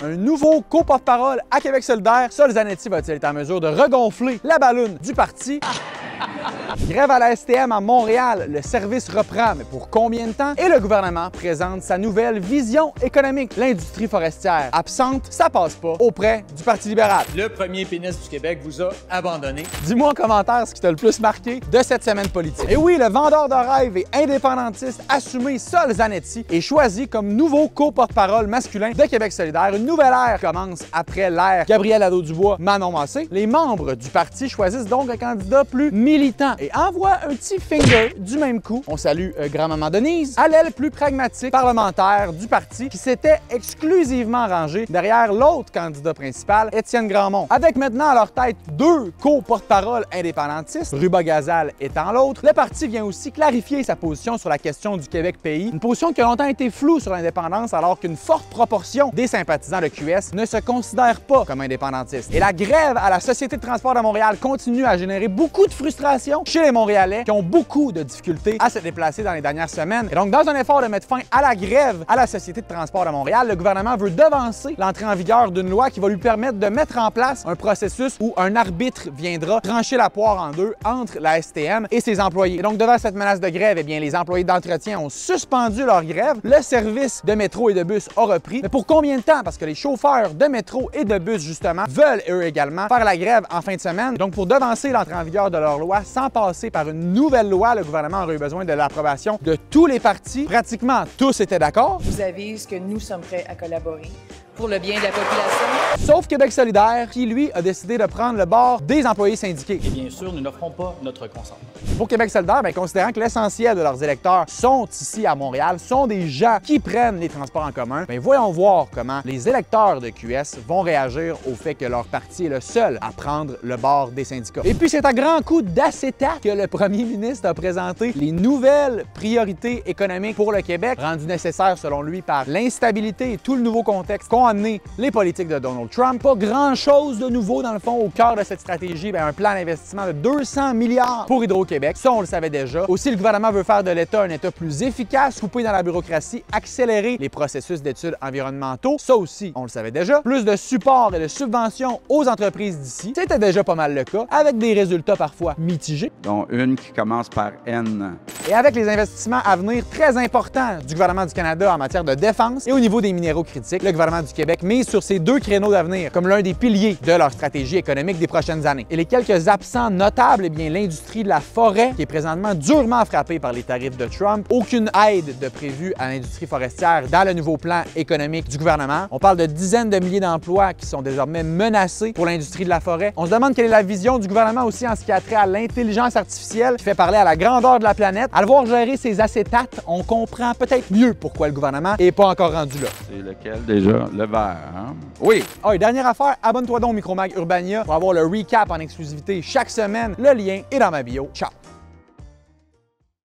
un nouveau co-porte-parole à Québec solidaire. Sol Zanetti va-t-il être en mesure de regonfler la balloune du parti? Grève à la STM à Montréal, le service reprend, mais pour combien de temps? Et le gouvernement présente sa nouvelle vision économique. L'industrie forestière absente, ça passe pas auprès du Parti libéral. Le premier ministre du Québec vous a abandonné. Dis-moi en commentaire ce qui t'a le plus marqué de cette semaine politique. Et oui, le vendeur de rêve et indépendantiste assumé Sol Zanetti est choisi comme nouveau co-porte-parole masculin de Québec solidaire. Une nouvelle ère commence après l'ère Gabriel Nadeau-Dubois, Manon Massé. Les membres du parti choisissent donc un candidat plus militant et envoie un petit finger du même coup. On salue grand-maman Denise à l'aile plus pragmatique parlementaire du parti qui s'était exclusivement rangé derrière l'autre candidat principal, Étienne Grandmont. Avec maintenant à leur tête deux co-porte-parole indépendantistes, Ruba Gazal étant l'autre, le parti vient aussi clarifier sa position sur la question du Québec pays, une position qui a longtemps été floue sur l'indépendance alors qu'une forte proportion des sympathisants de QS ne se considèrent pas comme indépendantistes. Et la grève à la Société de transport de Montréal continue à générer beaucoup de frustration chez les Montréalais qui ont beaucoup de difficultés à se déplacer dans les dernières semaines. Et donc, dans un effort de mettre fin à la grève à la Société de transport de Montréal, le gouvernement veut devancer l'entrée en vigueur d'une loi qui va lui permettre de mettre en place un processus où un arbitre viendra trancher la poire en deux entre la STM et ses employés. Et donc, devant cette menace de grève, eh bien, les employés d'entretien ont suspendu leur grève. Le service de métro et de bus a repris. Mais pour combien de temps? Parce que les chauffeurs de métro et de bus, justement, veulent eux également faire la grève en fin de semaine. Et donc, pour devancer l'entrée en vigueur de leur loi sans passer par une nouvelle loi, le gouvernement aurait eu besoin de l'approbation de tous les partis. Pratiquement tous étaient d'accord. Je vous avise que nous sommes prêts à collaborer pour le bien de la population. Sauf Québec solidaire, qui, lui, a décidé de prendre le bord des employés syndiqués. Et bien sûr, nous n'offrons pas notre consentement. Pour Québec solidaire, bien, considérant que l'essentiel de leurs électeurs sont ici à Montréal, sont des gens qui prennent les transports en commun, bien, voyons voir comment les électeurs de QS vont réagir au fait que leur parti est le seul à prendre le bord des syndicats. Et puis, c'est à grands coups d'acétate que le premier ministre a présenté les nouvelles priorités économiques pour le Québec, rendues nécessaires, selon lui, par l'instabilité et tout le nouveau contexte qu'ont amené les politiques de Donald Trump. Pas grand-chose de nouveau, dans le fond, au cœur de cette stratégie. Bien, un plan d'investissement de 200 milliards pour Hydro-Québec. Ça, on le savait déjà. Aussi, le gouvernement veut faire de l'État un État plus efficace, couper dans la bureaucratie, accélérer les processus d'études environnementaux. Ça aussi, on le savait déjà. Plus de support et de subventions aux entreprises d'ici. C'était déjà pas mal le cas, avec des résultats parfois mitigés. Dont une qui commence par N. Et avec les investissements à venir très importants du gouvernement du Canada en matière de défense et au niveau des minéraux critiques, le gouvernement du Québec mise sur ces deux créneaux d'avenir comme l'un des piliers de leur stratégie économique des prochaines années. Et les quelques absents notables, eh bien, l'industrie de la forêt, qui est présentement durement frappée par les tarifs de Trump. Aucune aide de prévue à l'industrie forestière dans le nouveau plan économique du gouvernement. On parle de dizaines de milliers d'emplois qui sont désormais menacés pour l'industrie de la forêt. On se demande quelle est la vision du gouvernement aussi en ce qui a trait à l'intelligence artificielle qui fait parler à la grandeur de la planète. À le voir gérer ces acétates, on comprend peut-être mieux pourquoi le gouvernement n'est pas encore rendu là. C'est lequel déjà? Le vert, hein? Oui! Ah, et dernière affaire, abonne-toi donc au Micromag Urbania pour avoir le recap en exclusivité chaque semaine. Le lien est dans ma bio. Ciao!